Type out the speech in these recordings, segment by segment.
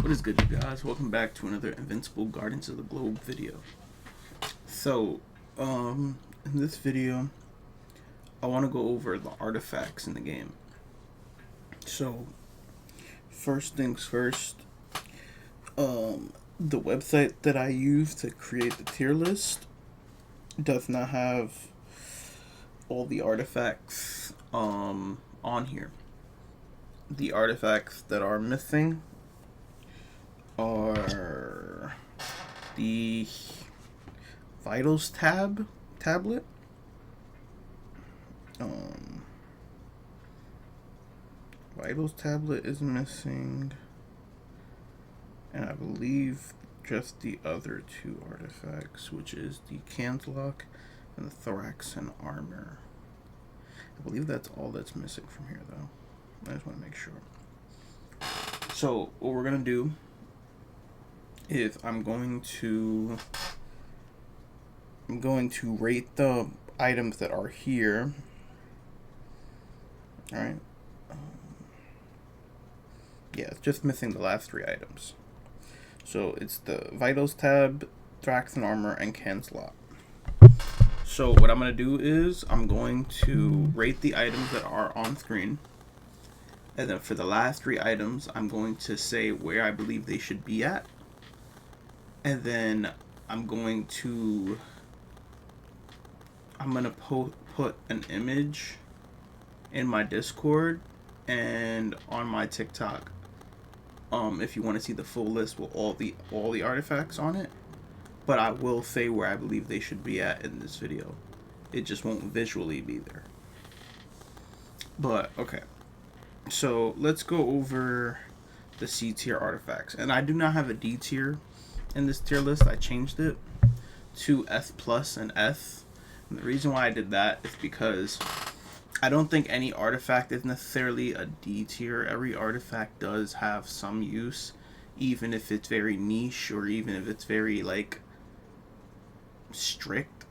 What is good, you guys? Welcome back to another Invincible Guardians of the Globe video. So, in this video, I want to go over the artifacts in the game. So, first things first, the website that I use to create the tier list does not have all the artifacts on here. The artifacts that are missing are the Vitals tablet. Vitals tablet is missing, and I believe just the other two artifacts, which is the Canslock and the Thorax and Armor. I believe that's all that's missing from here, though. I just want to make sure. So what we're gonna do is I'm going to rate the items that are here. Alright. Yeah, it's just missing the last three items. So it's the Vitals tab, Thorax and Armor, and Canslock. So what I'm going to do is I'm going to rate the items that are on screen. And then for the last three items, I'm going to say where I believe they should be at. And then I'm going to put an image in my Discord and on my TikTok. If you want to see the full list with all the artifacts on it. But I will say where I believe they should be at in this video. It just won't visually be there. But okay. So let's go over the C tier artifacts. And I do not have a D tier in this tier list. I changed it to S plus and S. And the reason why I did that is because I don't think any artifact is necessarily a D tier. Every artifact does have some use, even if it's very niche or even if it's very like strict.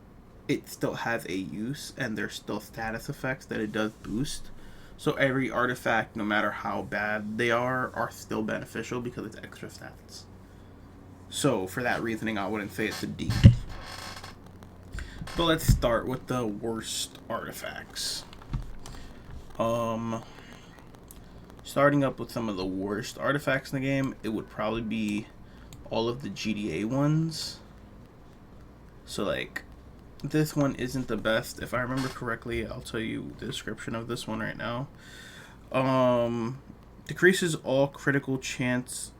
It still has a use, and there's still status effects that it does boost. So every artifact, no matter how bad they are still beneficial because it's extra stats. So for that reasoning, I wouldn't say it's a D. But let's start with the worst artifacts. Starting up with some of the worst artifacts in the game, it would probably be all of the GDA ones. So like, this one isn't the best. If I remember correctly, I'll tell you the description of this one right now. Decreases all critical chance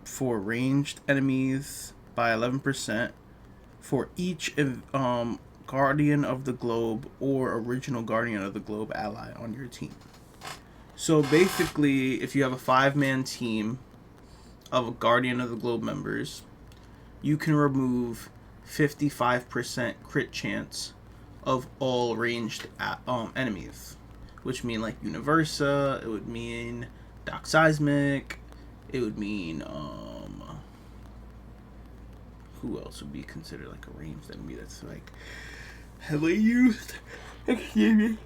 for ranged enemies by 11% for each Guardian of the Globe or original Guardian of the Globe ally on your team. So basically, if you have a 5-man team of Guardian of the Globe members, you can remove 55% crit chance of all ranged enemies, which mean like Universa, it would mean Doc Seismic, it would mean who else would be considered like a ranged enemy that's like heavily used? Excuse me.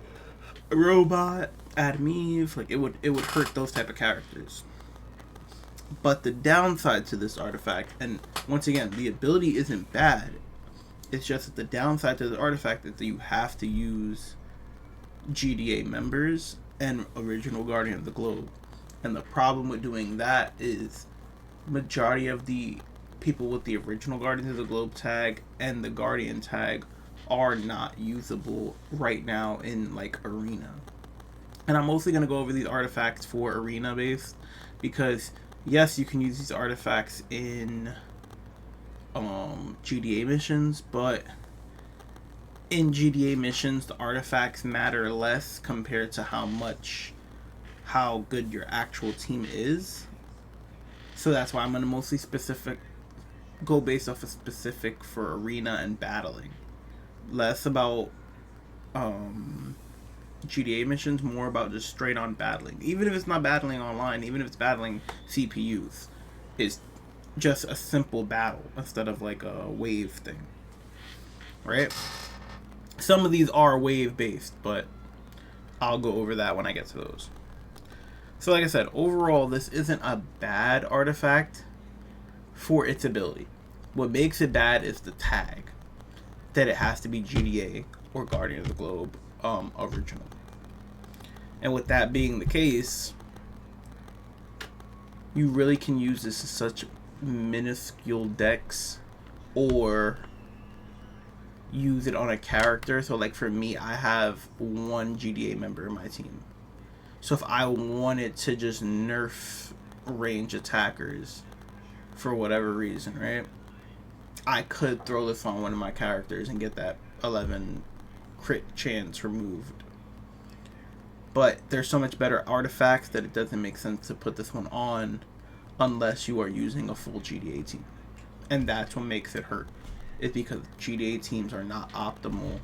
A Robot, Adam Eve, like it would hurt those type of characters. But the downside to this artifact, and once again, the ability isn't bad. It's just that the downside to the artifact is that you have to use GDA members and original Guardian of the Globe. And the problem with doing that is majority of the people with the original Guardian of the Globe tag and the Guardian tag are not usable right now in like Arena. And I'm mostly going to go over these artifacts for Arena based because yes, you can use these artifacts in GDA missions, but in GDA missions, the artifacts matter less compared to how good your actual team is. So that's why I'm going to mostly go based off of specific for Arena and battling. Less about GDA missions, more about just straight on battling. Even if it's not battling online, even if it's battling CPUs, it's just a simple battle instead of like a wave thing, right? Some of these are wave based, but I'll go over that when I get to those. So like I said, overall, this isn't a bad artifact for its ability. What makes it bad is the tag that it has to be GDA or Guardian of the Globe original. And with that being the case, you really can use this as such minuscule decks or use it on a character. So like for me, I have one GDA member in my team. So if I wanted to just nerf range attackers for whatever reason, right? I could throw this on one of my characters and get that 11 crit chance removed. But there's so much better artifacts that it doesn't make sense to put this one on unless you are using a full GDA team. And that's what makes it hurt. It's because GDA teams are not optimal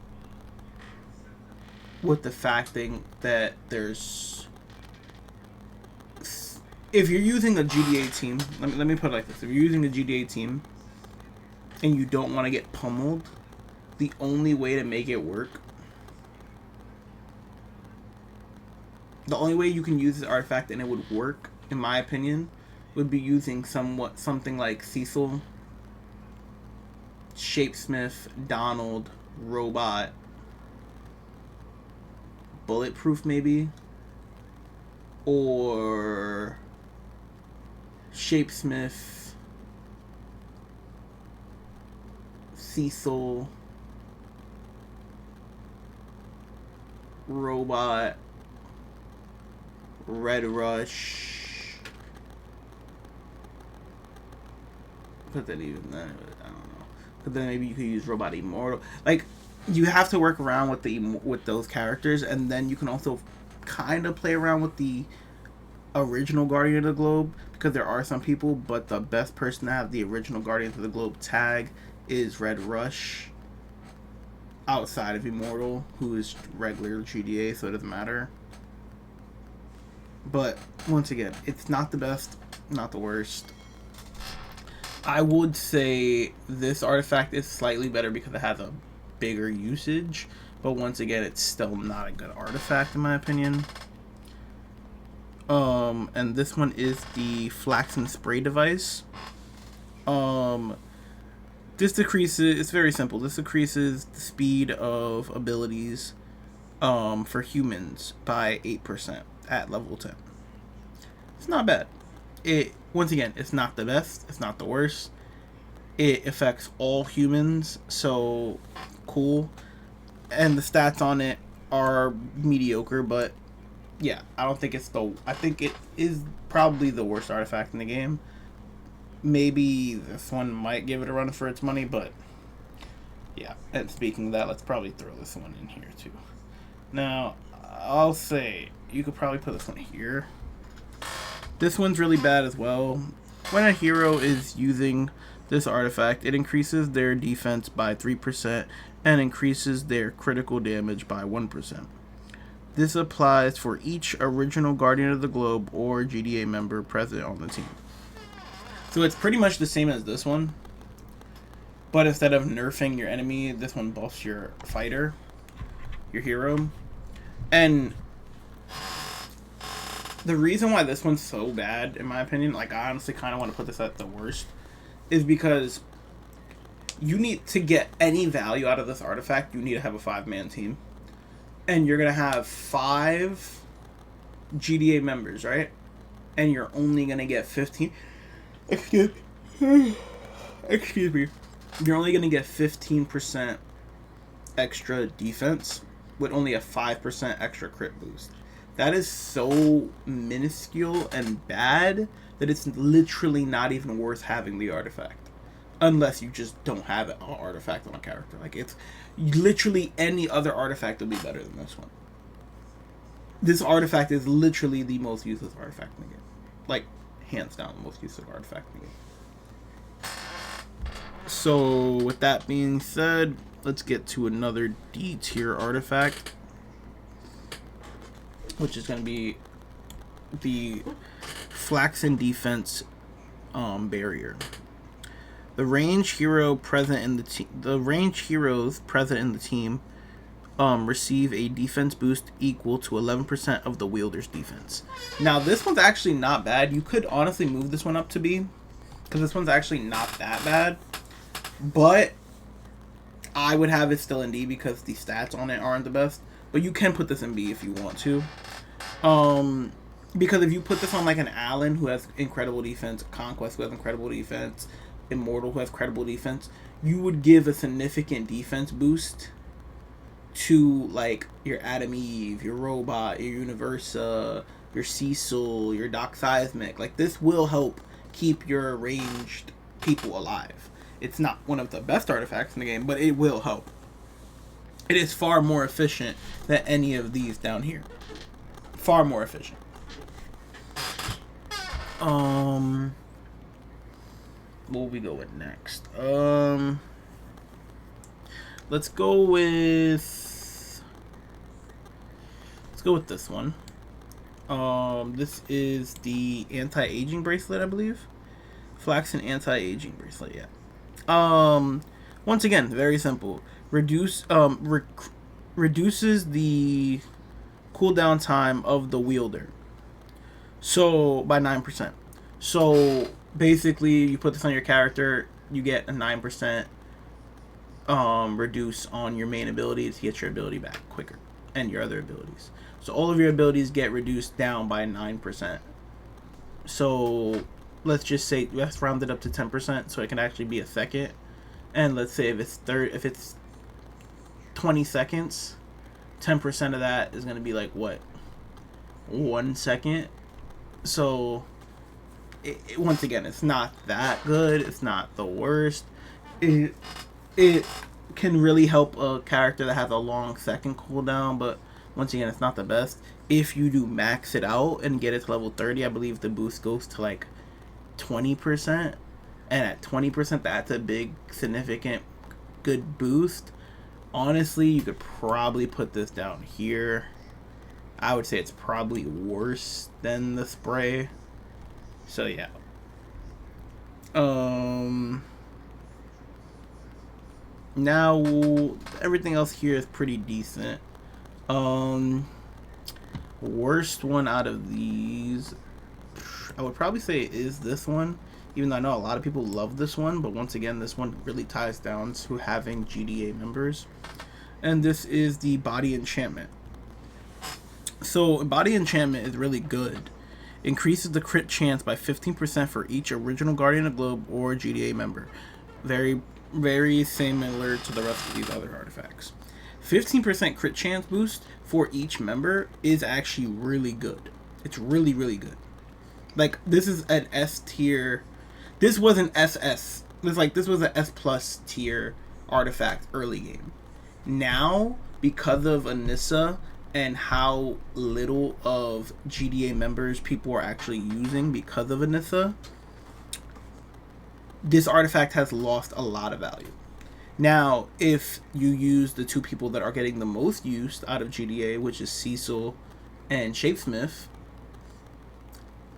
with the fact that there's... If you're using a GDA team, let me put it like this. If you're using a GDA team and you don't want to get pummeled, the only way to make it work, the only way you can use this artifact and it would work, in my opinion, would be using something like Cecil, Shapesmith, Donald, Robot, Bulletproof maybe, or Shapesmith, Cecil, Robot, Red Rush. Put that even then, I don't know. But then maybe you could use Robot Immortal. Like, you have to work around with those characters, and then you can also kind of play around with the original Guardian of the Globe, because there are some people, but the best person to have the original Guardians of the Globe tag is Red Rush, outside of Immortal, who is regular GDA, so it doesn't matter. But once again, it's not the best, not the worst. I would say this artifact is slightly better because it has a bigger usage, but once again, it's still not a good artifact in my opinion. And this one is the Flaxen Spray device. This decreases, it's very simple, this decreases the speed of abilities for humans by 8% at level 10. It's not bad. Once again, it's not the best, it's not the worst. It affects all humans, so cool. And the stats on it are mediocre, but yeah, I think it is probably the worst artifact in the game. Maybe this one might give it a run for its money, but yeah. And speaking of that, let's probably throw this one in here too. Now, I'll say you could probably put this one here. This one's really bad as well. When a hero is using this artifact, it increases their defense by 3% and increases their critical damage by 1%. This applies for each original Guardian of the Globe or GDA member present on the team. So it's pretty much the same as this one, but instead of nerfing your enemy, this one buffs your fighter, your hero. And the reason why this one's so bad, in my opinion, like I honestly kind of want to put this at the worst, is because you need to get any value out of this artifact, you need to have a 5-man team. And you're going to have 5 GDA members, right? And you're only going to get 15... Excuse me. You're only going to get 15% extra defense with only a 5% extra crit boost. That is so minuscule and bad that it's literally not even worth having the artifact. Unless you just don't have an artifact on a character. Like, it's literally any other artifact will be better than this one. This artifact is literally the most useless artifact in the game. Like, hands down, the most useless artifact in the game. So, with that being said, let's get to another D tier artifact, which is going to be the Flaxen Defense Barrier. The range hero present in the team. The range heroes present in the team receive a defense boost equal to 11% of the wielder's defense. Now, this one's actually not bad. You could honestly move this one up to B, because this one's actually not that bad. But I would have it still in D because the stats on it aren't the best. But you can put this in B if you want to. Because if you put this on like an Allen who has incredible defense, Conquest who has incredible defense, Immortal who has credible defense, you would give a significant defense boost to like your Adam Eve, your Robot, your Universa, your Cecil, your Doc Seismic. Like, this will help keep your ranged people alive. It's not one of the best artifacts in the game, but it will help. It is far more efficient than any of these down here. Far more efficient. What will we go with next? Let's go with this one. This is the anti-aging bracelet, I believe. Flaxen anti-aging bracelet, yeah. Once again, very simple. Reduces the cooldown time of the wielder. So by 9%. So basically, you put this on your character, you get a 9% reduce on your main ability to get your ability back quicker, and your other abilities. So all of your abilities get reduced down by 9%. So let's just say, let's round it up to 10%, so it can actually be a second. And let's say if it's 20 seconds, 10% of that is gonna be like what? 1 second. So once again, it's not that good. It's not the worst. It can really help a character that has a long second cooldown, but once again, it's not the best. If you do max it out and get it to level 30, I believe the boost goes to like 20%. And at 20%, that's a big, significant, good boost. Honestly, you could probably put this down here. I would say it's probably worse than the spray. So yeah. Now everything else here is pretty decent. Worst one out of these, I would probably say is this one. Even though I know a lot of people love this one, but once again, this one really ties down to having GDA members. And this is the Body Enchantment. So Body Enchantment is really good. Increases the crit chance by 15% for each original Guardian of the Globe or GDA member. Very, very similar to the rest of these other artifacts. 15% crit chance boost for each member is actually really good. It's really, really good. Like, this is an S tier. This was an SS. This was an S plus tier artifact early game. Now, because of Anissa and how little of GDA members people are actually using because of Anissa, this artifact has lost a lot of value. Now, if you use the two people that are getting the most use out of GDA, which is Cecil and Shapesmith,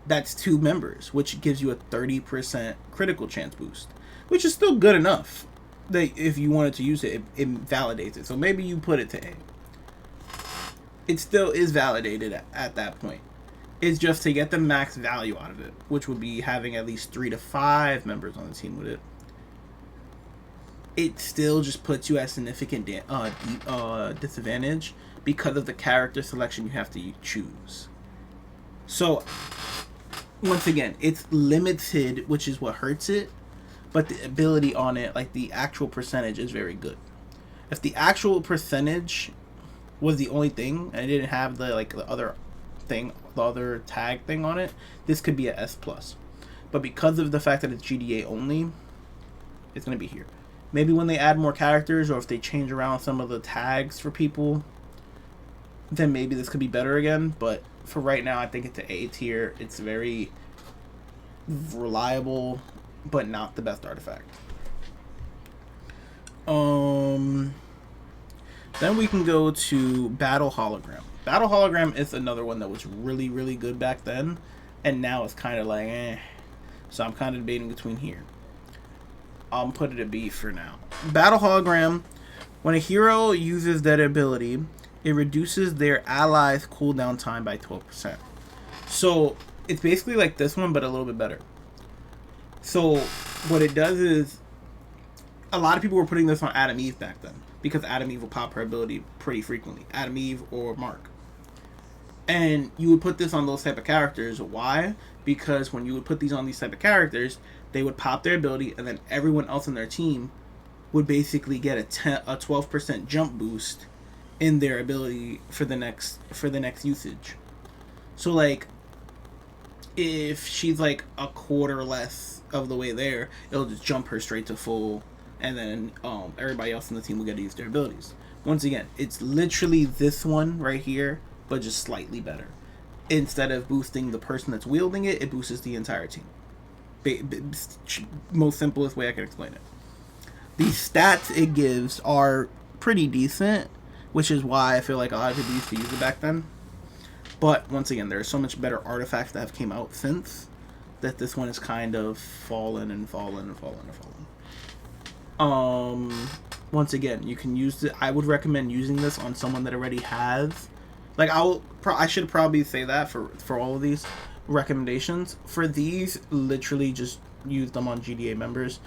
that's 2 members, which gives you a 30% critical chance boost, which is still good enough that if you wanted to use it, it validates it. So maybe you put it to A. It still is validated at that point. It's just to get the max value out of it, which would be having at least 3 to 5 members on the team with it. It still just puts you at significant disadvantage because of the character selection you have to choose. So once again, it's limited, which is what hurts it, but the ability on it, like the actual percentage, is very good. If the actual percentage was the only thing and it didn't have the other tag thing on it, this could be a S plus. But because of the fact that it's GDA only, it's gonna be here. Maybe when they add more characters, or if they change around some of the tags for people, then maybe this could be better again. But for right now, I think it's an A tier. It's very reliable, but not the best artifact. Then we can go to Battle Hologram. Battle Hologram is another one that was really, really good back then, and now it's kind of like, eh. So I'm kind of debating between here. I'll put it at B for now. Battle Hologram, When a hero uses that ability, it reduces their allies' cooldown time by 12%. So it's basically like this one, but a little bit better. So what it does is, a lot of people were putting this on Adam Eve back then, because Adam Eve will pop her ability pretty frequently. Adam Eve or Mark. And you would put this on those type of characters. Why? Because when you would put these on these type of characters, they would pop their ability, and then everyone else in their team would basically get a 12% jump boost in their ability for the next usage. So like, if she's like a quarter less of the way there, it'll just jump her straight to full, and then everybody else in the team will get to use their abilities. Once again, it's literally this one right here, but just slightly better. Instead of boosting the person that's wielding it, it boosts the entire team. Most simplest way I can explain it. The stats it gives are pretty decent, which is why I feel like a lot of people used to use it back then. But once again, there are so much better artifacts that have came out since, that this one is kind of fallen. Once again, you can use it. I would recommend using this on someone that already has. Like, I should probably say that for all of these recommendations. For these, literally just use them on GDA members.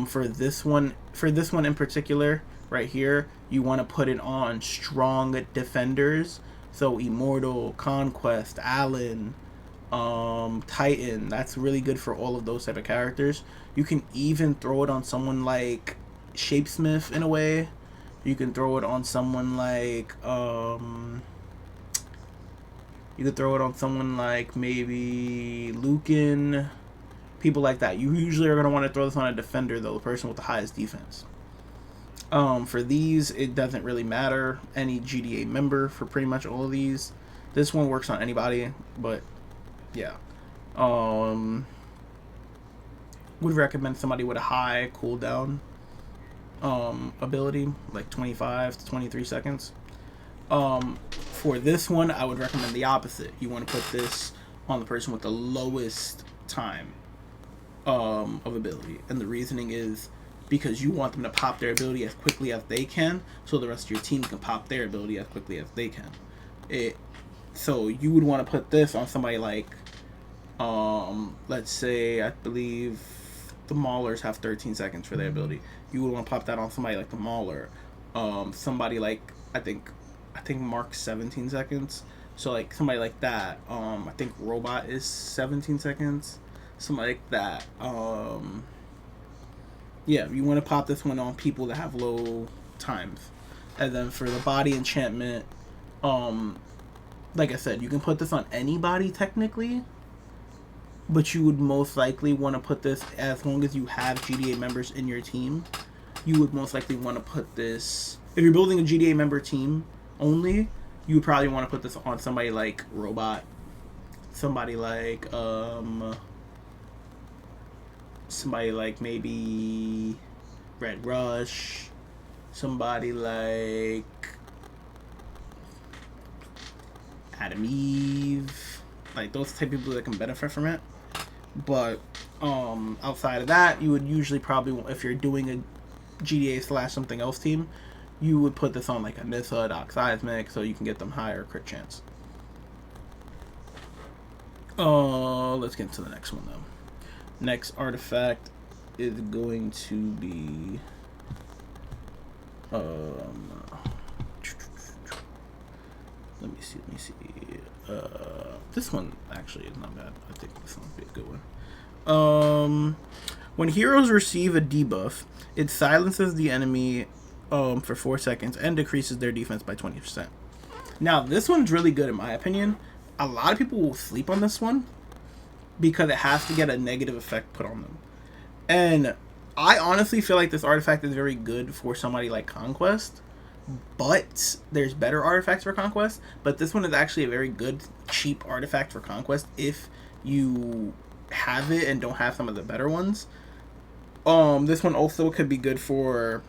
For this one in particular, right here, you want to put it on strong defenders. So Immortal, Conquest, Allen, Titan. That's really good for all of those type of characters. You can even throw it on someone like Shapesmith in a way. You can throw it on someone like you could throw it on someone like maybe Lucan, people like that. You usually are going to want to throw this on a defender, though, the person with the highest defense. For these, it doesn't really matter. Any GDA member for pretty much all of these. This one works on anybody, but yeah. Would recommend somebody with a high cooldown ability, like 25 to 23 seconds. For this one, I would recommend the opposite. You want to put this on the person with the lowest time of ability, and the reasoning is because you want them to pop their ability as quickly as they can, so the rest of your team can pop their ability as quickly as they can. So you would want to put this on somebody like, let's say, I believe the Maulers have 13 seconds for their ability. You would want to pop that on somebody like the Mauler. Somebody like, I think Mark's 17 seconds. So like somebody like that. I think Robot is 17 seconds. Somebody like that. Yeah, you want to pop this one on people that have low times. And then for the body enchantment, like I said, you can put this on anybody technically, but you would most likely want to put this, as long as you have GDA members in your team, you would most likely want to put this, if you're building a GDA member team only, you would probably want to put this on somebody like Robot, somebody like maybe Red Rush, somebody like Adam Eve, like those type of people that can benefit from it. But outside of that, you would usually probably, if you're doing a GDA / something else team, you would put this on like a Nissa, Doc Seismic, so you can get them higher crit chance. Let's get into the next one though. Next artifact is going to be let me see. This one actually is not bad. I think this one would be a good one. When heroes receive a debuff, it silences the enemy for 4 seconds and decreases their defense by 20%. Now, this one's really good in my opinion. A lot of people will sleep on this one because it has to get a negative effect put on them. And I honestly feel like this artifact is very good for somebody like Conquest, but there's better artifacts for Conquest, but this one is actually a very good, cheap artifact for Conquest if you have it and don't have some of the better ones. This one also could be good for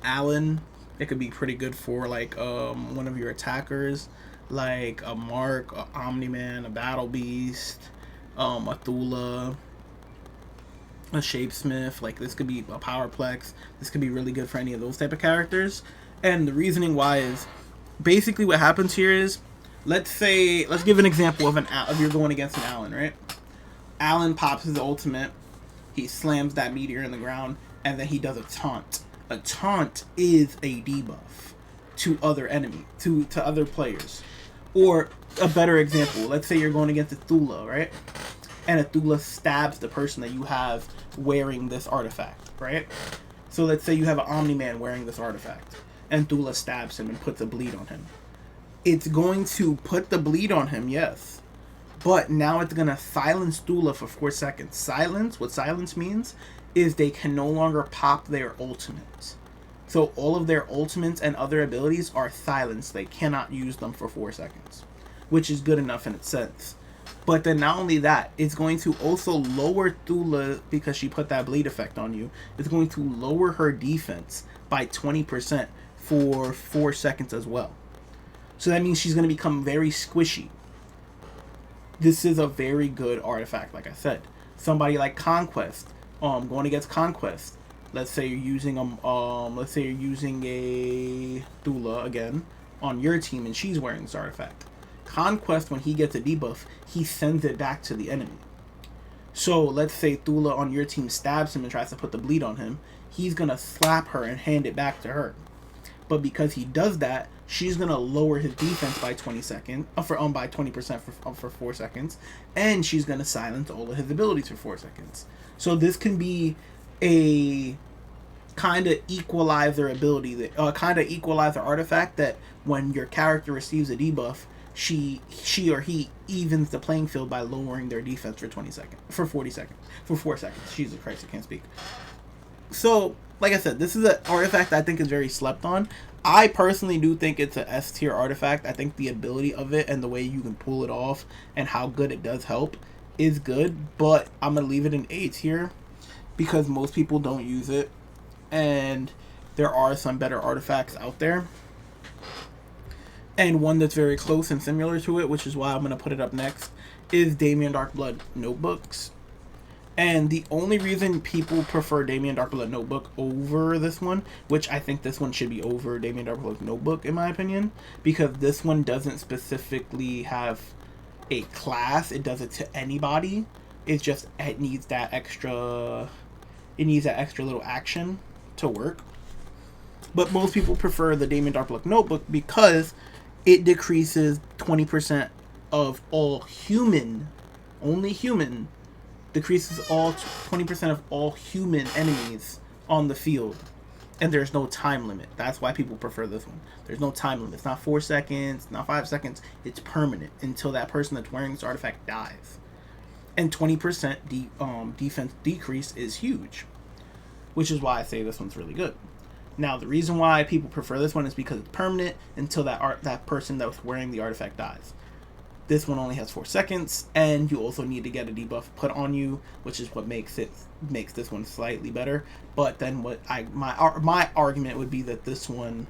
Allen. It could be pretty good for like one of your attackers, like a Mark, a Omni-Man, a Battle Beast, a Thula. a Shapesmith. Like, this could be a Powerplex. This could be really good for any of those type of characters. And the reasoning why is, basically what happens here is, let's give an example of you're going against an Alan, right? Alan pops his ultimate, he slams that meteor in the ground, and then he does a taunt. A taunt is a debuff to other to other players. Or a better example, let's say you're going against a Thula, right? And a Thula stabs the person that you have wearing this artifact, right? So let's say you have an Omni-Man wearing this artifact, and Thula stabs him and puts a bleed on him. It's going to put the bleed on him, yes. But now it's going to silence Thula for 4 seconds. What silence means is they can no longer pop their ultimates. So all of their ultimates and other abilities are silenced. They cannot use them for 4 seconds, which is good enough in its sense. But then not only that, it's going to also lower Thula, because she put that bleed effect on you, it's going to lower her defense by 20% for 4 seconds as well. So that means she's going to become very squishy. This is a very good artifact, like I said. Somebody like Conquest, going against Conquest. Let's say you're using a Thula again on your team, and she's wearing this artifact. Conquest, when he gets a debuff, he sends it back to the enemy. So let's say Thula on your team stabs him and tries to put the bleed on him. He's gonna slap her and hand it back to her. But because he does that, she's gonna lower his defense by 20% for 4 seconds, and she's gonna silence all of his abilities for 4 seconds. So this can be a kind of equalizer ability, equalizer artifact that when your character receives a debuff, she or he evens the playing field by lowering their defense for 4 seconds. Jesus Christ, I can't speak. So, like I said, this is an artifact I think is very slept on. I personally do think it's an S tier artifact. I think the ability of it and the way you can pull it off and how good it does help is good, but I'm gonna leave it in A tier because most people don't use it, and there are some better artifacts out there. And one that's very close and similar to it, which is why I'm going to put it up next, is Damien Darkblood Notebooks. And the only reason people prefer Damien Darkblood Notebook over this one, which I think this one should be over Damien Darkblood Notebook in my opinion, because this one doesn't specifically have a class. It does it to anybody. It needs that extra little action to work. But most people prefer the Damien Darkblood Notebook because it decreases 20% of all human, decreases all 20% of all human enemies on the field. And there's no time limit. That's why people prefer this one. There's no time limit. It's not 4 seconds, not 5 seconds. It's permanent until that person that's wearing this artifact dies. And 20% defense decrease is huge, which is why I say this one's really good. Now, the reason why people prefer this one is because it's permanent until that person that was wearing the artifact dies. This one only has 4 seconds, and you also need to get a debuff put on you, which is what makes this one slightly better. But then my argument would be that this one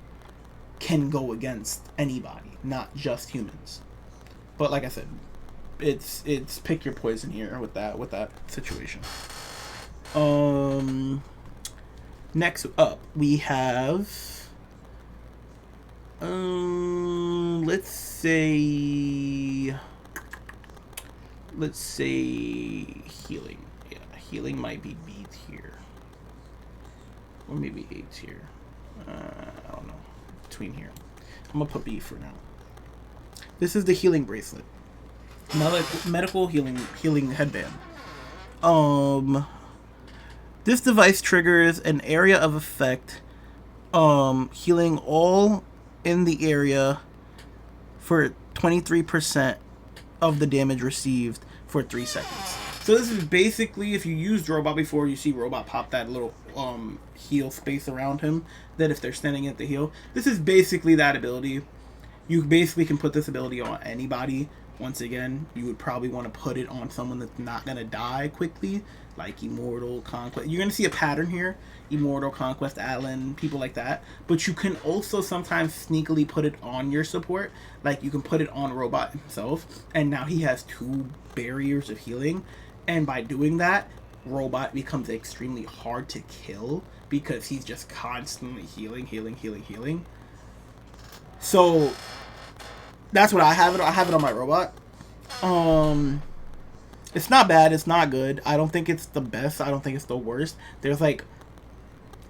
can go against anybody, not just humans. But like I said, it's pick your poison here with that situation. Next up, we have, let's say healing. Yeah, healing might be B tier, or maybe A tier. I don't know. Between here, I'm gonna put B for now. This is the healing bracelet, medical healing headband. This device triggers an area of effect, healing all in the area for 23% of the damage received for 3 seconds. So this is basically, if you used Robot before, you see Robot pop that little heal space around him, that if they're standing at the heal. This is basically that ability. You basically can put this ability on anybody. Once again, you would probably want to put it on someone that's not going to die quickly, like Immortal, Conquest. You're going to see a pattern here. Immortal, Conquest, Atlan, people like that. But you can also sometimes sneakily put it on your support. Like, you can put it on Robot himself, and now he has 2 barriers of healing. And by doing that, robot becomes extremely hard to kill because he's just constantly healing. So that's what I have it. I have it on my robot. It's not bad. It's not good. I don't think it's the best. I don't think it's the worst. There's like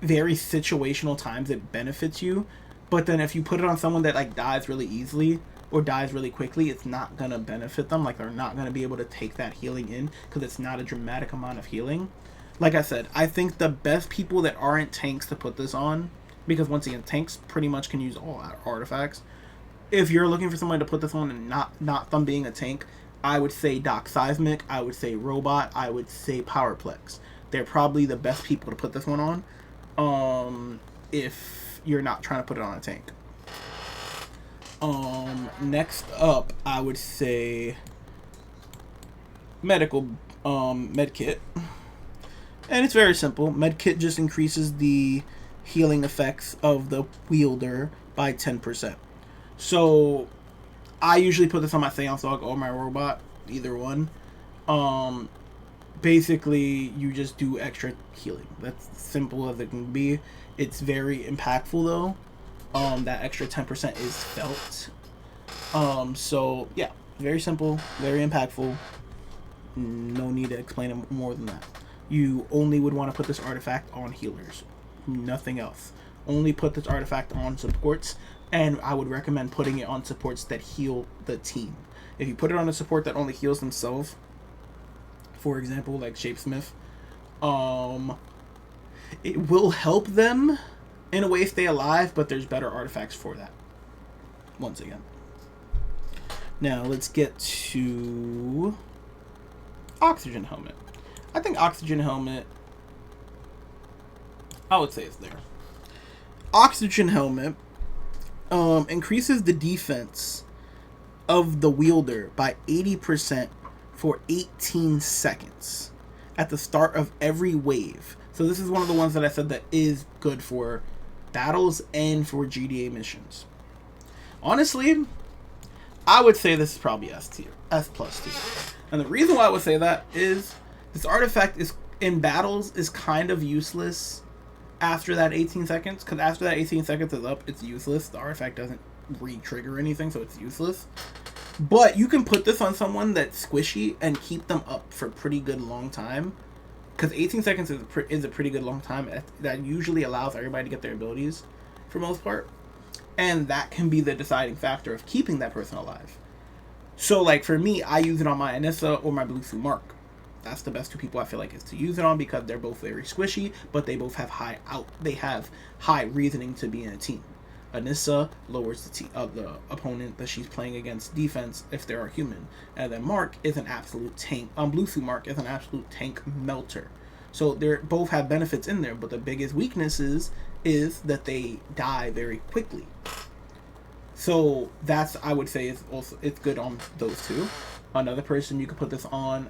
very situational times it benefits you, but then if you put it on someone that like dies really easily or dies really quickly, it's not gonna benefit them. Like they're not gonna be able to take that healing in because it's not a dramatic amount of healing. Like I said, I think the best people that aren't tanks to put this on, because once again, tanks pretty much can use all artifacts. If you're looking for someone to put this on and not them being a tank, I would say Doc Seismic, I would say Robot, I would say Powerplex. They're probably the best people to put this one on. If you're not trying to put it on a tank. Next up, I would say medical medkit. And it's very simple. Medkit just increases the healing effects of the wielder by 10%. So I usually put this on my Seance Dog or my Robot, either one. Basically, you just do extra healing. That's simple as it can be. It's very impactful though. That extra 10% is felt. So yeah, very simple, very impactful. No need to explain it more than that. You only would want to put this artifact on healers, nothing else. Only put this artifact on supports, and I would recommend putting it on supports that heal the team. If you put it on a support that only heals themselves, for example, like Shapesmith, it will help them in a way stay alive, but there's better artifacts for that. Once again. Now, let's get to Oxygen Helmet. I think Oxygen Helmet, I would say it's there. Oxygen Helmet increases the defense of the wielder by 80% for 18 seconds at the start of every wave. So this is one of the ones that I said that is good for battles and for GDA missions. Honestly, I would say this is probably S tier, S plus tier. And the reason why I would say that is this artifact is in battles is kind of useless after that 18 seconds. Because after that 18 seconds is up, it's useless. The artifact doesn't re-trigger anything, so it's useless. But you can put this on someone that's squishy and keep them up for a pretty good long time. Because 18 seconds is a pretty good long time. That usually allows everybody to get their abilities for most part. And that can be the deciding factor of keeping that person alive. So like for me, I use it on my Anissa or my Bluetooth Mark. That's the best two people I feel like is to use it on because they're both very squishy, but they both have high reasoning to be in a team. Anissa lowers the opponent that she's playing against defense if they're a human, and then Mark is an absolute tank. Bluetooth Mark is an absolute tank melter. So they both have benefits in there, but the biggest weaknesses is that they die very quickly. So that's, I would say, it's good on those two. Another person you could put this on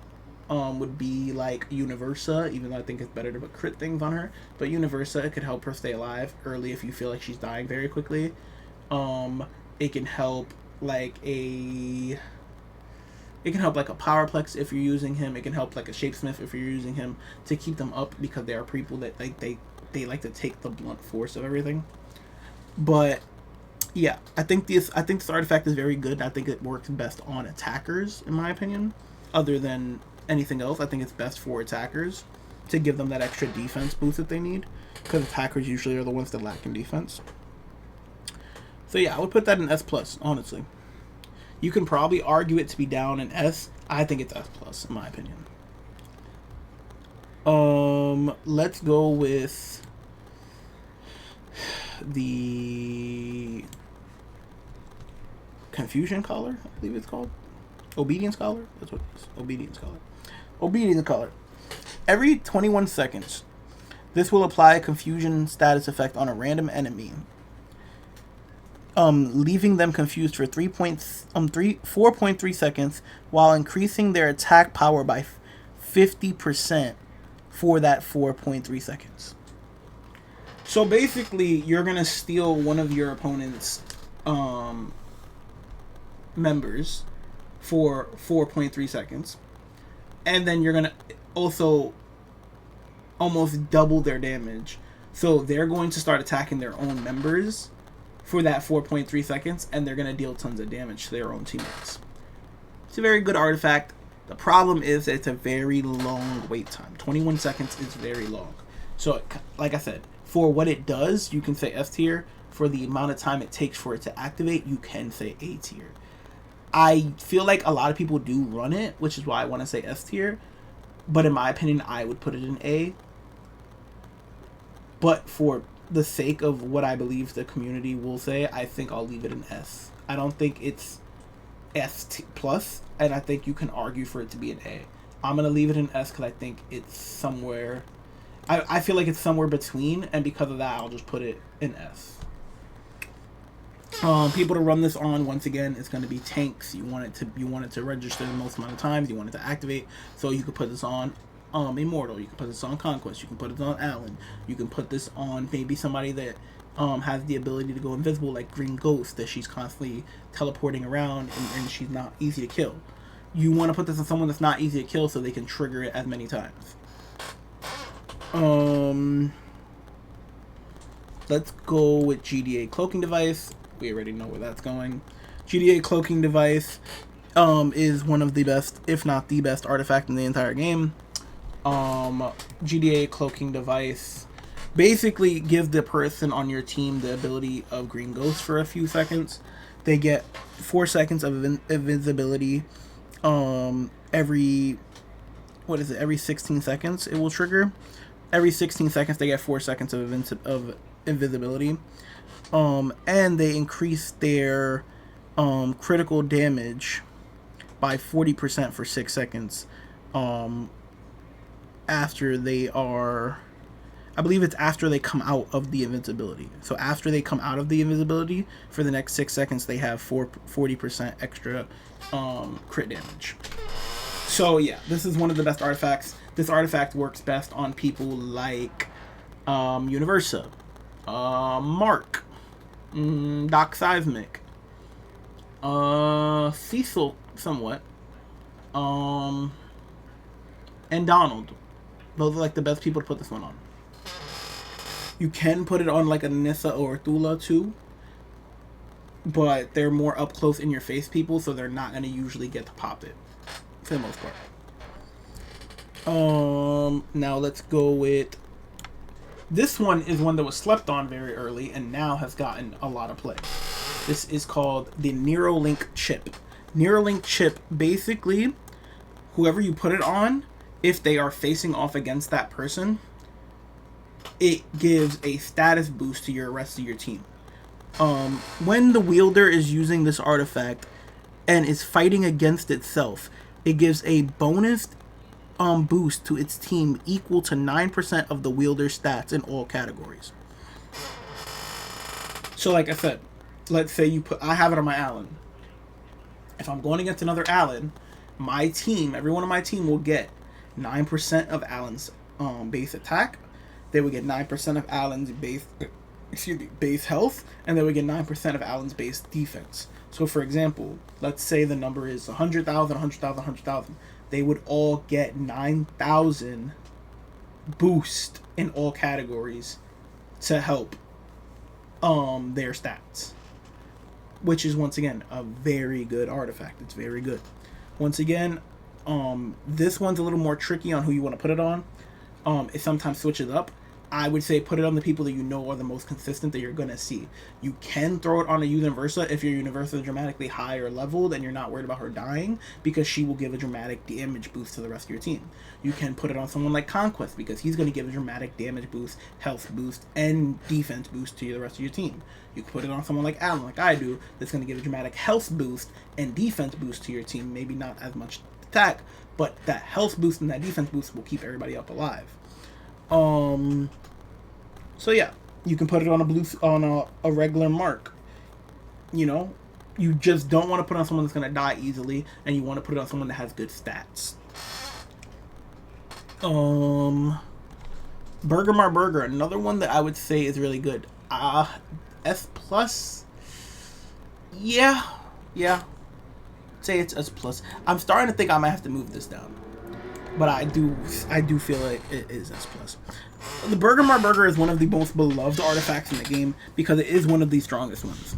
would be like Universa, even though I think it's better to put crit things on her. But Universa, it could help her stay alive early if you feel like she's dying very quickly. It can help like a Powerplex if you're using him. It can help like a Shapesmith if you're using him to keep them up because there are people that they like to take the blunt force of everything. But yeah, I think this artifact is very good. I think it works best on attackers, in my opinion. Other than anything else, I think it's best for attackers to give them that extra defense boost that they need, because attackers usually are the ones that lack in defense. So yeah, I would put that in S plus, honestly. You can probably argue it to be down in S. I think it's S plus, in my opinion. Let's go with the Confusion Collar, I believe it's called. Obedience Collar? That's what it is. Obedience Collar. Obedience Collar. Every 21 seconds, this will apply a confusion status effect on a random enemy, leaving them confused for 4.3 seconds while increasing their attack power by 50% for that 4.3 seconds. So basically, you're going to steal one of your opponent's members for 4.3 seconds. And then you're going to also almost double their damage. So they're going to start attacking their own members for that 4.3 seconds, and they're going to deal tons of damage to their own teammates. It's a very good artifact. The problem is that it's a very long wait time. 21 seconds is very long. So, like I said, for what it does, you can say S tier. For the amount of time it takes for it to activate, you can say A tier. I feel like a lot of people do run it, which is why I want to say S tier. But in my opinion, I would put it in A. But for the sake of what I believe the community will say, I think I'll leave it in S. I don't think it's S plus, and I think you can argue for it to be an A. I'm going to leave it in S because I think it's somewhere... I feel like it's somewhere between, and because of that, I'll just put it in S. People to run this on, once again, it's going to be tanks. You want it to register the most amount of times. You want it to activate, so you could put this on Immortal. You can put this on Conquest. You can put it on Allen. You can put this on maybe somebody that has the ability to go invisible, like Green Ghost, that she's constantly teleporting around and she's not easy to kill. You want to put this on someone that's not easy to kill so they can trigger it as many times. Let's go with GDA Cloaking Device. We already know where that's going. GDA Cloaking Device is one of the best, if not the best, artifact in the entire game. GDA Cloaking Device basically gives the person on your team the ability of Green Ghost for a few seconds. They get 4 seconds of invisibility every 16 seconds it will trigger. Every 16 seconds they get 4 seconds of invisibility. And they increase their critical damage by 40% for 6 seconds after they are... I believe it's after they come out of the invincibility. So after they come out of the invisibility, for the next 6 seconds, they have 40% extra crit damage. So yeah, this is one of the best artifacts. This artifact works best on people like Universa, Mark, Doc Seismic, Cecil somewhat, and Donald. Those are like the best people to put this one on. You can put it on like a Nissa or Thula too, but they're more up close in your face people, so they're not going to usually get to pop it for the most part. Now let's go with... This one is one that was slept on very early and now has gotten a lot of play. This is called the Neuralink Chip. Neuralink Chip, basically, whoever you put it on, if they are facing off against that person, it gives a status boost to your rest of your team. When the wielder is using this artifact and is fighting against itself, it gives a bonus boost to its team equal to 9% of the wielder's stats in all categories. So like I said, let's say you put... I have it on my Allen. If I'm going against another Allen, my team, everyone on my team will get 9% of Allen's base attack. They would get 9% of Allen's base health, and they would get 9% of Allen's base defense. So for example, let's say the number is 100,000, 100,000, 100,000. They would all get 9,000 boost in all categories to help their stats, which is once again a very good artifact. It's very good. Once again, this one's a little more tricky on who you want to put it on. It sometimes switches up. I would say put it on the people that you know are the most consistent that you're going to see. You can throw it on a Universa if your Universa is dramatically higher leveled and you're not worried about her dying, because she will give a dramatic damage boost to the rest of your team. You can put it on someone like Conquest because he's going to give a dramatic damage boost, health boost, and defense boost to the rest of your team. You can put it on someone like Allen, like I do, that's going to give a dramatic health boost and defense boost to your team. Maybe not as much attack, but that health boost and that defense boost will keep everybody up alive. So yeah, you can put it on a regular Mark. You know, you just don't want to put it on someone that's going to die easily, and you want to put it on someone that has good stats. Burger, another one that I would say is really good. S plus. Yeah. Say it's S plus. I'm starting to think I might have to move this down. but I do feel like it is S plus. The Burger Burger is one of the most beloved artifacts in the game because it is one of the strongest ones.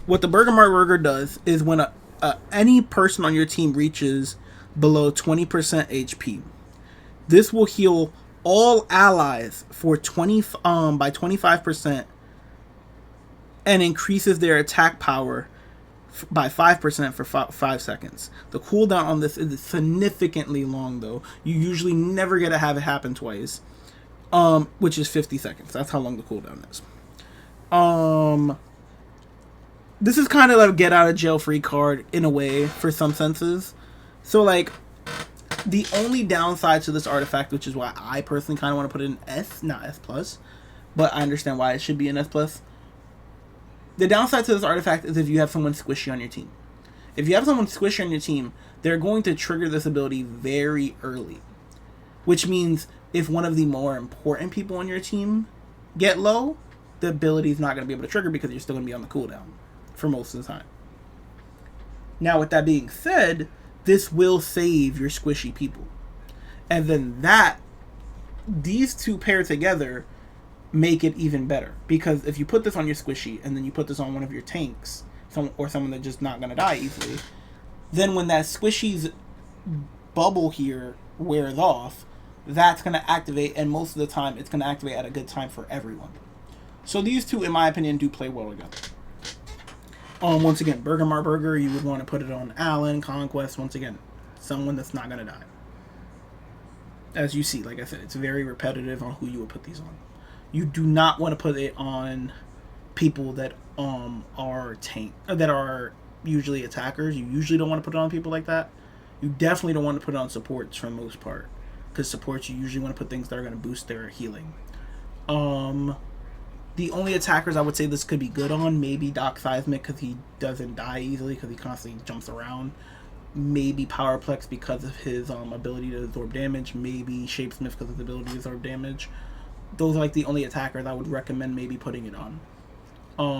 What the Burger Burger does is when any person on your team reaches below 20% HP, this will heal all allies for by 25% and increases their attack power by 5% for 5 seconds. The cooldown on this is significantly long, though. You usually never get to have it happen twice, which is 50 seconds. That's how long the cooldown is. This is kind of like a get out of jail free card in a way for some senses. So like, the only downside to this artifact, which is why I personally kind of want to put it in S, not S plus, but I understand why it should be in S plus. The downside to this artifact is if you have someone squishy on your team. If you have someone squishy on your team, they're going to trigger this ability very early. Which means if one of the more important people on your team get low, the ability is not going to be able to trigger because you're still going to be on the cooldown for most of the time. Now, with that being said, this will save your squishy people. And then these two paired together make it even better. Because if you put this on your squishy and then you put this on one of your tanks, or someone that's just not going to die easily, then when that squishy's bubble here wears off, that's going to activate, and most of the time it's going to activate at a good time for everyone. So these two, in my opinion, do play well together. Once again, Burger, you would want to put it on Alan, Conquest, once again, someone that's not going to die. As you see, like I said, it's very repetitive on who you would put these on. You do not want to put it on people that that are usually attackers. You usually don't want to put it on people like that. You definitely don't want to put it on supports for the most part, because supports, you usually want to put things that are going to boost their healing. The only attackers I would say this could be good on, maybe Doc Seismic because he doesn't die easily because he constantly jumps around. Maybe Powerplex because of his ability to absorb damage. Maybe Shapesmith because of his ability to absorb damage. Those are like the only attackers I would recommend maybe putting it on.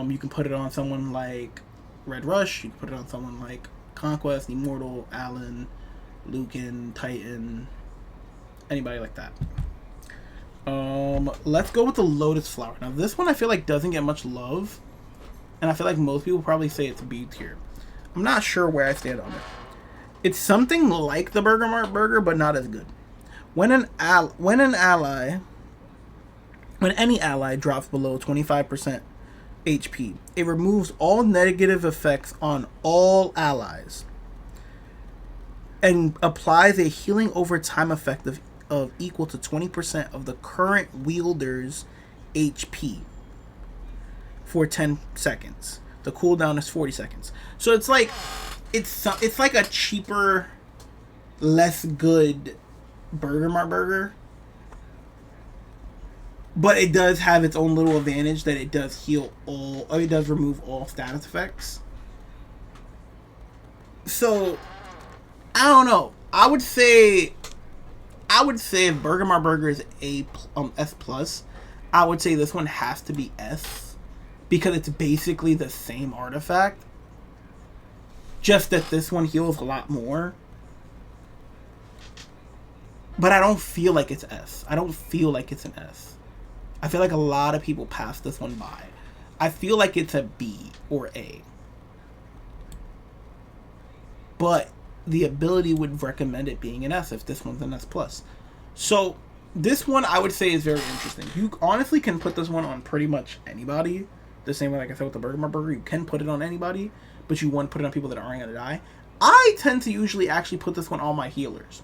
You can put it on someone like Red Rush. You can put it on someone like Conquest, Immortal, Alan, Lucan, Titan, anybody like that. Let's go with the Lotus Flower. Now, this one I feel like doesn't get much love, and I feel like most people probably say it's B tier. I'm not sure where I stand on it. It's something like the Burger, but not as good. When any ally drops below 25% HP, it removes all negative effects on all allies and applies a healing over time effect of equal to 20% of the current wielder's HP for 10 seconds. The cooldown is 40 seconds. So it's like a cheaper, less good Burger. But it does have its own little advantage that it does it does remove all status effects. So I don't know. I would say if Burger is S plus, I would say this one has to be S because it's basically the same artifact, just that this one heals a lot more. But I don't feel like it's S. I don't feel like it's an S. I feel like a lot of people pass this one by. I feel like it's a B or A. But the ability would recommend it being an S if this one's an S plus. So this one I would say is very interesting. You honestly can put this one on pretty much anybody. The same way like I said with the Burger, you can put it on anybody, but you want to put it on people that aren't going to die. I tend to usually actually put this one on my healers.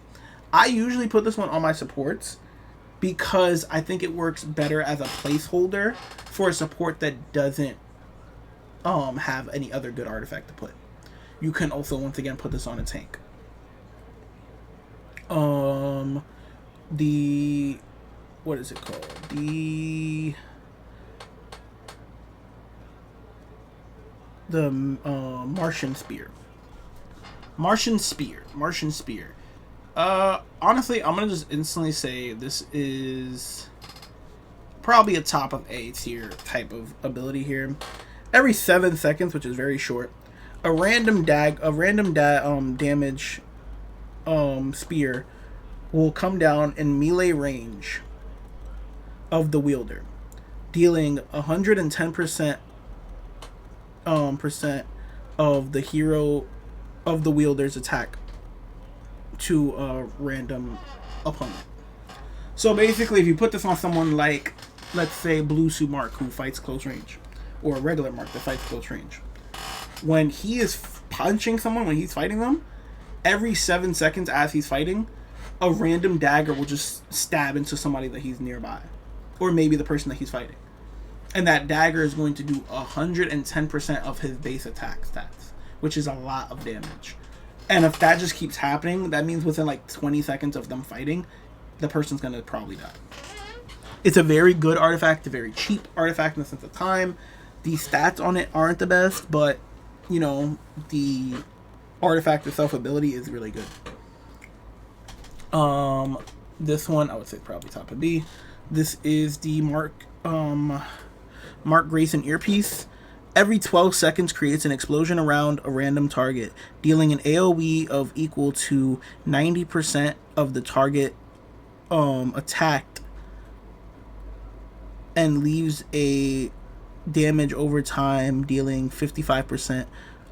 I usually put this one on my supports because I think it works better as a placeholder for a support that doesn't have any other good artifact to put. You can also, once again, put this on a tank. What is it called? The Martian Spear. Martian Spear. Honestly, I'm gonna just instantly say this is probably a top of A tier type of ability here. Every 7 seconds, which is very short, a random damage spear will come down in melee range of the wielder, dealing 110% percent of the hero of the wielder's attack to a random opponent. So basically, if you put this on someone like, let's say, Blue Suit Mark, who fights close range, or a regular Mark that fights close range, when he is punching someone, when he's fighting them, every 7 seconds as he's fighting, a random dagger will just stab into somebody that he's nearby, or maybe the person that he's fighting. And that dagger is going to do 110% of his base attack stats, which is a lot of damage. And if that just keeps happening, that means within like 20 seconds of them fighting, the person's going to probably die. It's a very good artifact, a very cheap artifact in the sense of time. The stats on it aren't the best, but, you know, the artifact itself ability is really good. This one, I would say probably top of B. This is the Mark Grayson earpiece. Every 12 seconds creates an explosion around a random target, dealing an AoE of equal to 90% of the target attacked, and leaves a damage over time, dealing 55%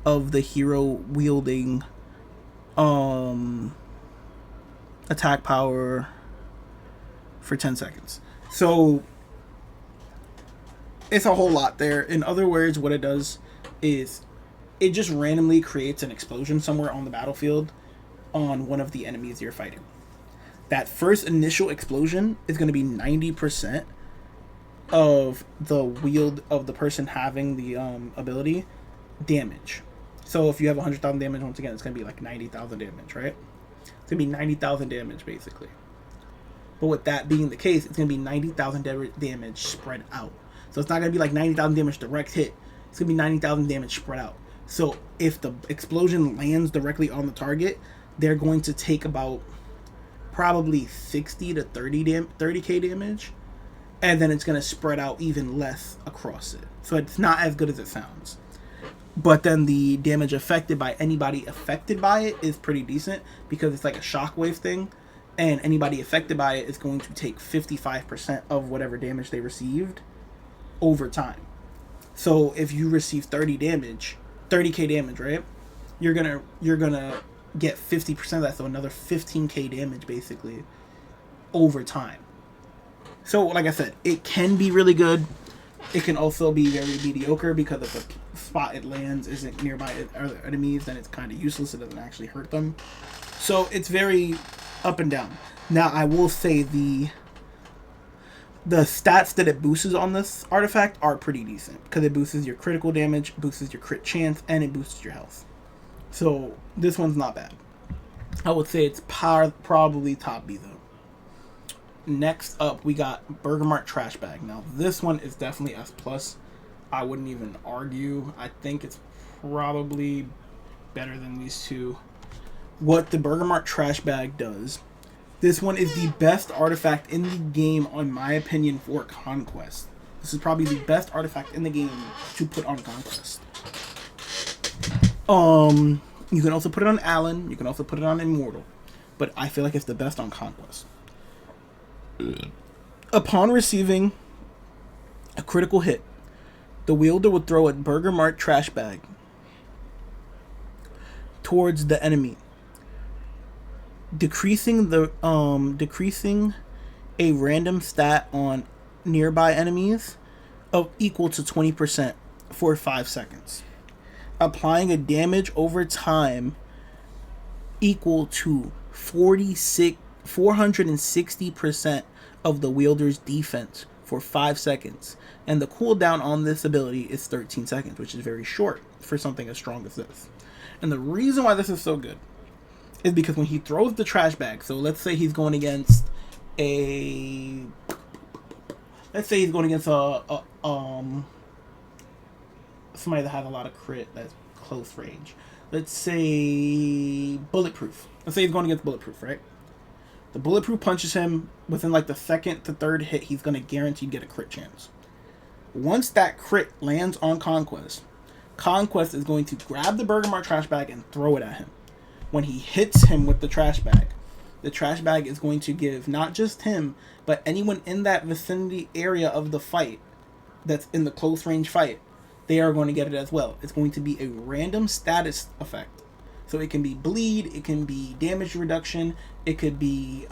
of the hero wielding attack power for 10 seconds. So it's a whole lot there. In other words, what it does is it just randomly creates an explosion somewhere on the battlefield on one of the enemies you're fighting. That first initial explosion is going to be 90% of the wield of the person having the ability damage. So if you have 100,000 damage, once again, it's going to be like 90,000 damage, right? It's going to be 90,000 damage, basically. But with that being the case, it's going to be 90,000 damage spread out. So it's not going to be like 90,000 damage direct hit. It's going to be 90,000 damage spread out. So if the explosion lands directly on the target, they're going to take about probably 60 to 30k damage. And then it's going to spread out even less across it. So it's not as good as it sounds. But then the damage affected by anybody affected by it is pretty decent, because it's like a shockwave thing. And anybody affected by it is going to take 55% of whatever damage they received over time. So if you receive 30k damage, right? You're gonna get 50% of that, so another 15k damage basically over time. So like I said, it can be really good. It can also be very mediocre, because if the spot it lands isn't nearby other enemies, then it's kind of useless. It doesn't actually hurt them. So it's very up and down. Now I will say the stats that it boosts on this artifact are pretty decent, because it boosts your critical damage, boosts your crit chance, and it boosts your health. So this one's not bad. I would say it's probably top B though. Next up, we got Bergamart Trash Bag. Now this one is definitely S+. I wouldn't even argue. I think it's probably better than these two. What the Bergamart Trash Bag does, this one is the best artifact in the game, in my opinion, for Conquest. This is probably the best artifact in the game to put on Conquest. You can also put it on Allen. You can also put it on Immortal. But I feel like it's the best on Conquest. Upon receiving a critical hit, the wielder would throw a Bergamart Trash Bag towards the enemy, decreasing a random stat on nearby enemies of equal to 20% for 5 seconds, applying a damage over time equal to 460% of the wielder's defense for 5 seconds. And the cooldown on this ability is 13 seconds, which is very short for something as strong as this. And the reason why this is so good is because when he throws the trash bag, so let's say he's going against a somebody that has a lot of crit that's close range. Let's say Bulletproof. Let's say he's going against Bulletproof, right? The Bulletproof punches him within like the second to third hit, he's going to guarantee get a crit chance. Once that crit lands on Conquest, Conquest is going to grab the Bergamart trash bag and throw it at him. When he hits him with the trash bag, the trash bag is going to give not just him, but anyone in that vicinity area of the fight that's in the close range fight, they are going to get it as well. It's going to be a random status effect. So it can be bleed, it can be damage reduction, it could be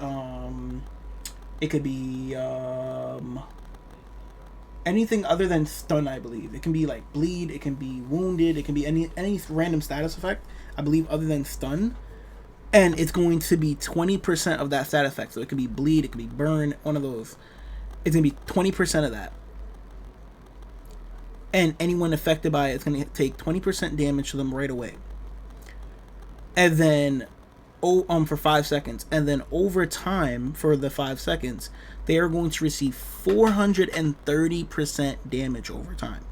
anything other than stun, I believe. It can be like bleed, it can be wounded, it can be any random status effect, I believe, other than stun. And it's going to be 20% of that stat effect. So it could be bleed, it could be burn, one of those. It's going to be 20% of that. And anyone affected by it is going to take 20% damage to them right away. And then, for 5 seconds. And then over time, for the 5 seconds, they are going to receive 430% damage over time.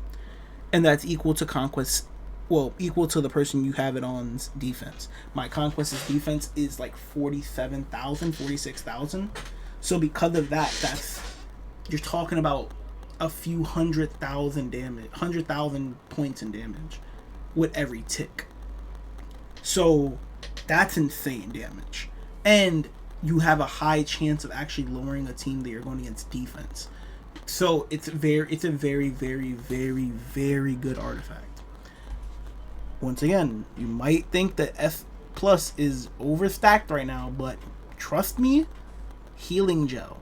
And that's equal to Conquest. Well, equal to the person you have it on's defense. My Conquest's defense is like 47,000, 46,000. So because of that, you're talking about a few 100,000 damage, 100,000 points in damage with every tick. So that's insane damage. And you have a high chance of actually lowering a team that you're going against defense. So it's a very, very, very, very good artifact. Once again, you might think that S Plus is overstacked right now, but trust me, Healing Gel.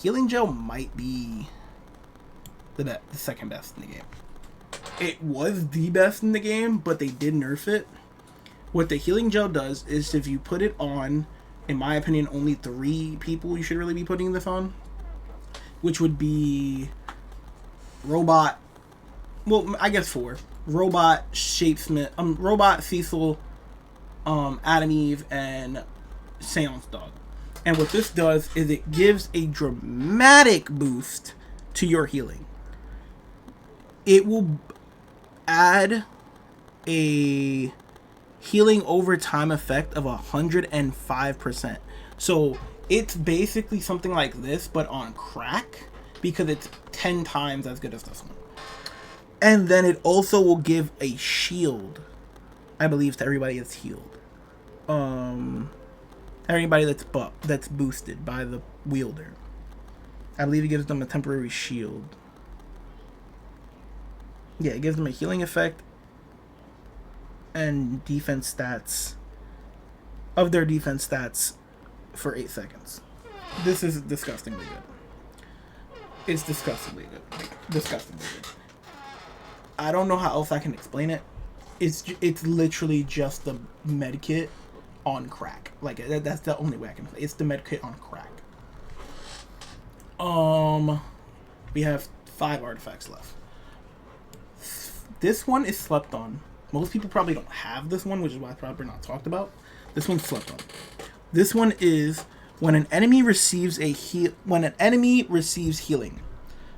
Healing Gel might be the second best in the game. It was the best in the game, but they did nerf it. What the Healing Gel does is if you put it on, in my opinion, only 3 people you should really be putting this on, which would be Robot, well, I guess 4. Robot, Shapesmith, Robot, Cecil, Adam Eve, and Seance Dog. And what this does is it gives a dramatic boost to your healing. It will add a healing over time effect of 105%. So it's basically something like this, but on crack, because it's 10 times as good as this one. And then it also will give a shield, I believe, to everybody that's healed. Everybody that's boosted by the wielder. I believe it gives them a temporary shield. Yeah, it gives them a healing effect and defense stats of their defense stats for 8 seconds. This is disgustingly good. It's disgustingly good. Disgustingly good. I don't know how else I can explain it. It's literally just the med kit on crack. Like that's the only way I can play. It's the med kit on crack. We have 5 artifacts left. This one is slept on. Most people probably don't have this one, which is why it's probably not talked about. This one's slept on. This one is when an enemy receives healing.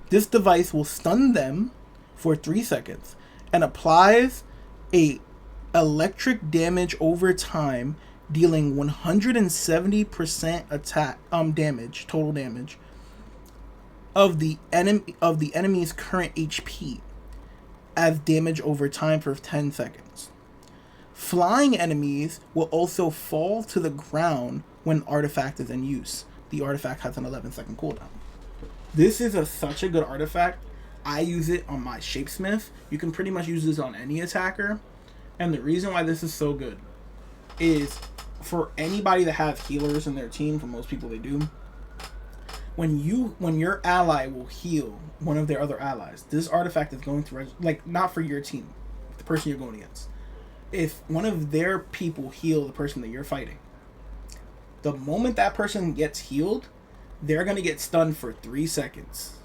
This device will stun them for 3 seconds and applies a electric damage over time, dealing 170% attack damage, total damage of the enemy's current HP as damage over time for 10 seconds. Flying enemies will also fall to the ground when artifact is in use. The artifact has an 11-second cooldown. This is such a good artifact. I use it on my Shapesmith. You can pretty much use this on any attacker. And the reason why this is so good is for anybody that has healers in their team, for most people they do, when your ally will heal one of their other allies, this artifact is going to not for your team, the person you're going against. If one of their people heal the person that you're fighting, the moment that person gets healed, they're going to get stunned for 3 seconds.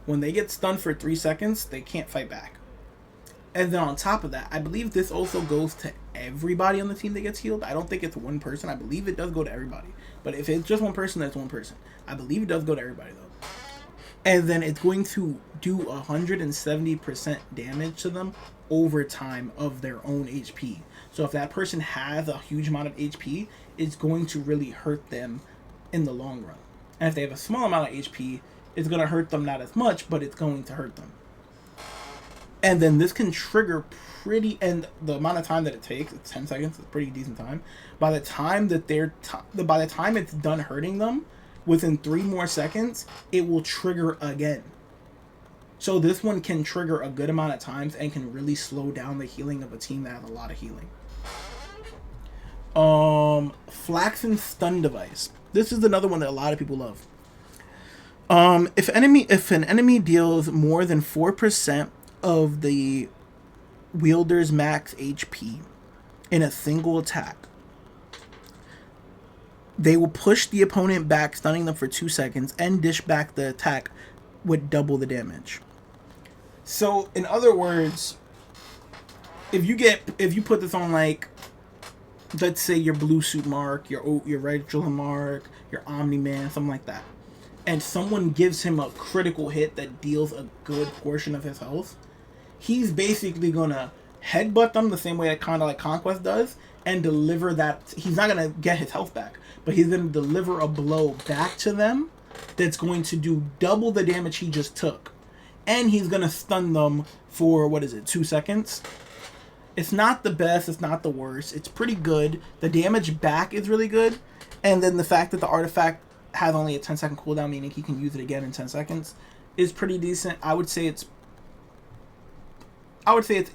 When they get stunned for 3 seconds, they can't fight back. And then on top of that, I believe this also goes to everybody on the team that gets healed. I don't think it's one person. I believe it does go to everybody. But if it's just one person, that's one person. I believe it does go to everybody, though. And then it's going to do 170% damage to them over time of their own HP. So if that person has a huge amount of HP, it's going to really hurt them in the long run. And if they have a small amount of HP, it's going to hurt them not as much, but it's going to hurt them. And then this can trigger and the amount of time that it takes, it's 10 seconds, it's a pretty decent time. By the time that by the time it's done hurting them, within 3 more seconds, it will trigger again. So this one can trigger a good amount of times and can really slow down the healing of a team that has a lot of healing. Flaxen Stun Device. This is another one that a lot of people love. If an enemy deals more than 4% of the wielder's max HP in a single attack, they will push the opponent back, stunning them for 2 seconds, and dish back the attack with double the damage. So, in other words, if you put this on, like, let's say your blue suit mark, your regular mark, your Omni-Man, something like that, and someone gives him a critical hit that deals a good portion of his health, he's basically gonna headbutt them the same way that kind of like Conquest does, and deliver that. He's not gonna get his health back, but he's gonna deliver a blow back to them that's going to do double the damage he just took, and he's gonna stun them for 2 seconds. It's not the best, it's not the worst, it's pretty good. The damage back is really good, and then the fact that the artifact has only a 10-second cooldown, meaning he can use it again in 10 seconds, is pretty decent. I would say it's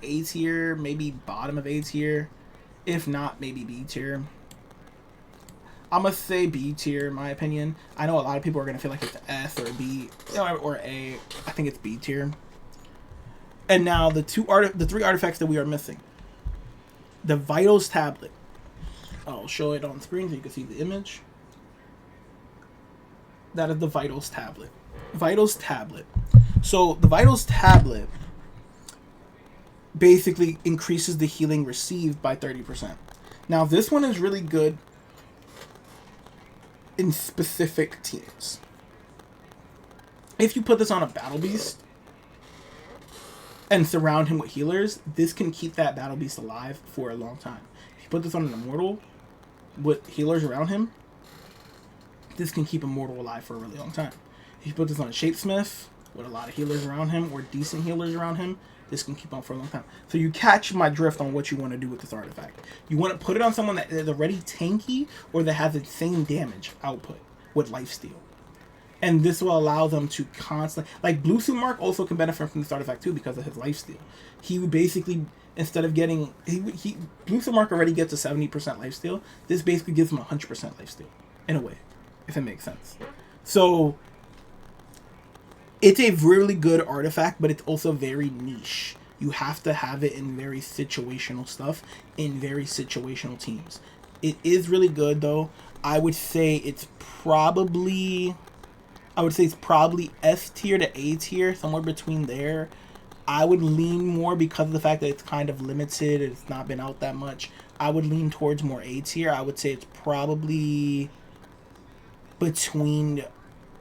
A tier, maybe bottom of A tier. If not, maybe B tier. I'm going to say B tier, in my opinion. I know a lot of people are going to feel like it's S or B or A. I think it's B tier. And now the 3 artifacts that we are missing. The Vitals Tablet. I'll show it on screen so you can see the image. That is the Vitals Tablet. Vitals Tablet. So the Vitals Tablet basically increases the healing received by 30%. Now this one is really good in specific teams. If you put this on a Battle Beast and surround him with healers, this can keep that Battle Beast alive for a long time. If you put this on an Immortal with healers around him, this can keep Immortal alive for a really long time. If you put this on a Shapesmith with a lot of healers around him or decent healers around him, this can keep on for a long time. So you catch my drift on what you want to do with this artifact. You want to put it on someone that is already tanky or that has insane damage output with lifesteal. And this will allow them to constantly... Like, Blue Suit Mark also can benefit from this artifact too because of his lifesteal. He would basically, instead of getting... Blue Suit Mark already gets a 70% lifesteal. This basically gives him 100% lifesteal. In a way. If it makes sense. So... It's a really good artifact, but it's also very niche. You have to have it in very situational stuff, in very situational teams. It is really good, though. I would say it's probably S tier to A tier, somewhere between there. I would lean more because of the fact that it's kind of limited, it's not been out that much. I would lean towards more A tier. I would say it's probably between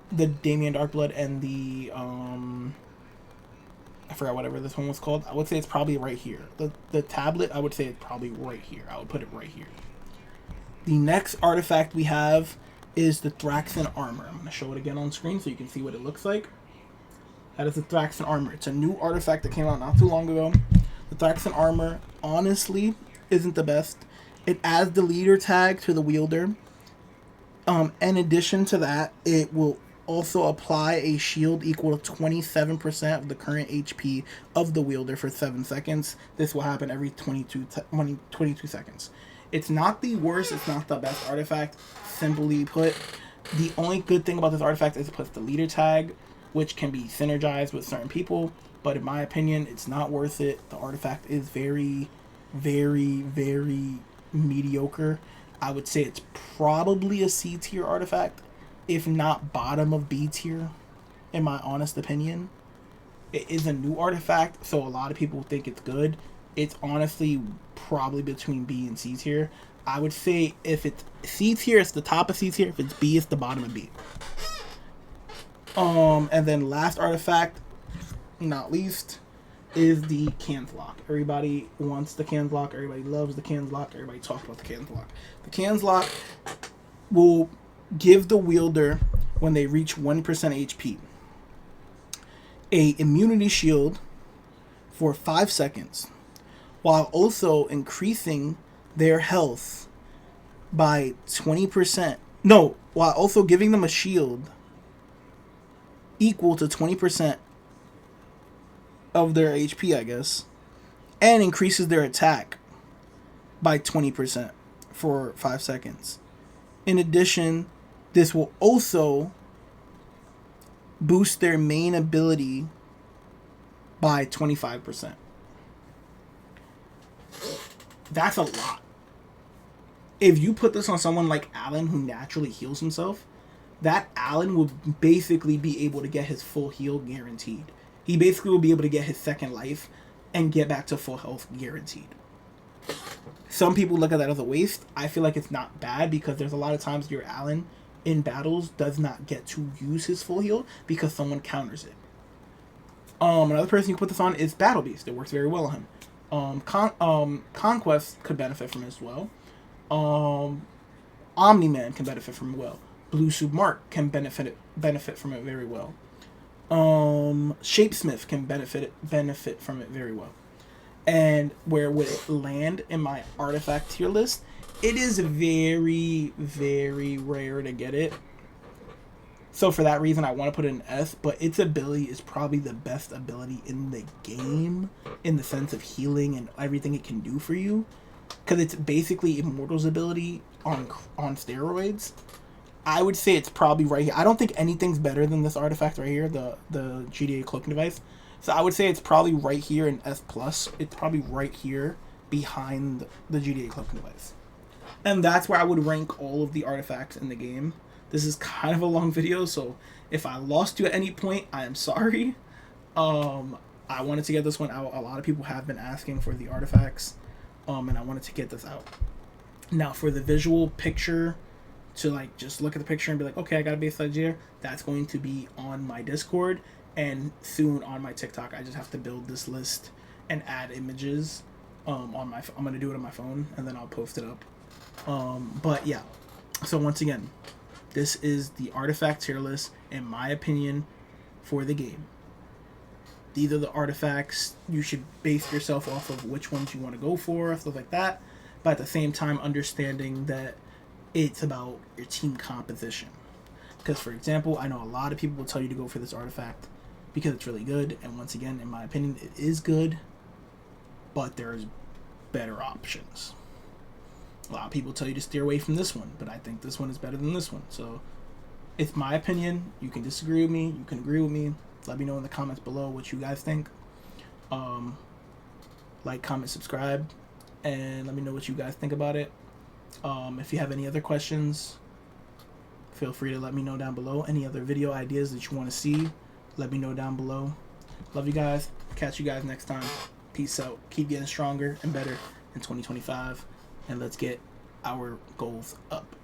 the Damien Darkblood and the I forgot whatever this one was called. I would say it's probably right here. The tablet, I would say it's probably right here. I would put it right here. The next artifact we have is the Thraxan Armor. I'm going to show it again on screen so you can see what it looks like. That is the Thraxan Armor. It's a new artifact that came out not too long ago. The Thraxan Armor, honestly, isn't the best. It adds the leader tag to the wielder. In addition to that, it will also apply a shield equal to 27% of the current HP of the wielder for 7 seconds. This will happen every 22 seconds. It's not the worst, it's not the best artifact, simply put. The only good thing about this artifact is it puts the leader tag, which can be synergized with certain people, but in my opinion, it's not worth it. The artifact is very, very, very mediocre. I would say it's probably a C tier artifact, if not bottom of B tier, in my honest opinion. It is a new artifact, so a lot of people think it's good. It's honestly probably between B and C tier. I would say if it's C tier, it's the top of C tier. If it's B, it's the bottom of B. And then last artifact, not least, is the Cans Lock. Everybody wants the Cans Lock. Everybody loves the Cans Lock. Everybody talks about the Cans Lock. The Cans Lock will give the wielder, when they reach 1% HP, a immunity shield for 5 seconds, while also increasing their health by 20%. No, while also giving them a shield equal to 20% of their HP, I guess, and increases their attack by 20% for 5 seconds. In addition, this will also boost their main ability by 25%. That's a lot. If you put this on someone like Alan, who naturally heals himself, that Alan will basically be able to get his full heal guaranteed. He basically will be able to get his second life and get back to full health guaranteed. Some people look at that as a waste. I feel like it's not bad because there's a lot of times your Alan in battles does not get to use his full heal because someone counters it. Another person you can put this on is Battle Beast. It works very well on him. Conquest could benefit from it as well. Omni-Man can benefit from it well. Blue Suit Mark can benefit from it very well. Shapesmith can benefit from it very well. And where would it land in my artifact tier list? It is very, very rare to get it. So for that reason, I want to put it in S, but its ability is probably the best ability in the game in the sense of healing and everything it can do for you. Because it's basically Immortal's ability on steroids. I would say it's probably right here. I don't think anything's better than this artifact right here, the GTA cloaking device. So I would say it's probably right here in S+. It's probably right here behind the GTA cloaking device. And that's where I would rank all of the artifacts in the game. This is kind of a long video, so if I lost you at any point, I am sorry. I wanted to get this one out. A lot of people have been asking for the artifacts, and I wanted to get this out. Now, for the visual picture, to like just look at the picture and be like, okay, I got a base idea, that's going to be on my Discord and soon on my TikTok. I just have to build this list and add images on my. I'm gonna do it on my phone and then I'll post it up. But yeah, so once again, this is the artifact tier list in my opinion for the game. These are the artifacts. You should base yourself off of which ones you want to go for, stuff like that. But at the same time, understanding that it's about your team composition. Because, for example, I know a lot of people will tell you to go for this artifact because it's really good. And once again, in my opinion, it is good. But there's better options. A lot of people tell you to steer away from this one. But I think this one is better than this one. So, it's my opinion. You can disagree with me. You can agree with me. Let me know in the comments below what you guys think. Like, comment, subscribe. And let me know what you guys think about it. If you have any other questions, feel free to let me know down below. Any other video ideas that you want to see, let me know down below. Love you guys. Catch you guys next time. Peace out. Keep getting stronger and better in 2025. And let's get our goals up.